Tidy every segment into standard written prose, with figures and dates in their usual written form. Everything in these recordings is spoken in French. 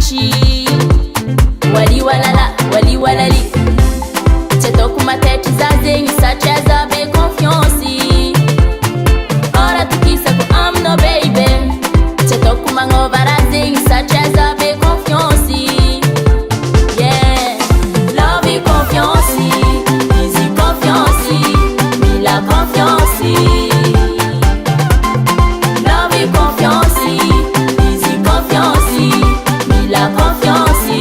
mashi wali walala wali walali toko matete zazegny satria za be confiance ora tokisako amino baby tsy ataoko magnova raha zegny satria za be confiance yeah love et confiance easy confiance mila confiance love et confiance easy confiance mila confiance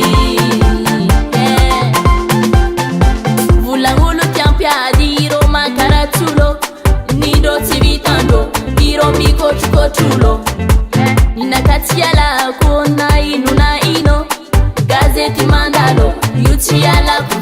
yeah volagolo tiampiadiro mankaratsulo nido tsy vitandro iro mikotrokotrulo ninakatialako na ino gazety mandalo io tsy alako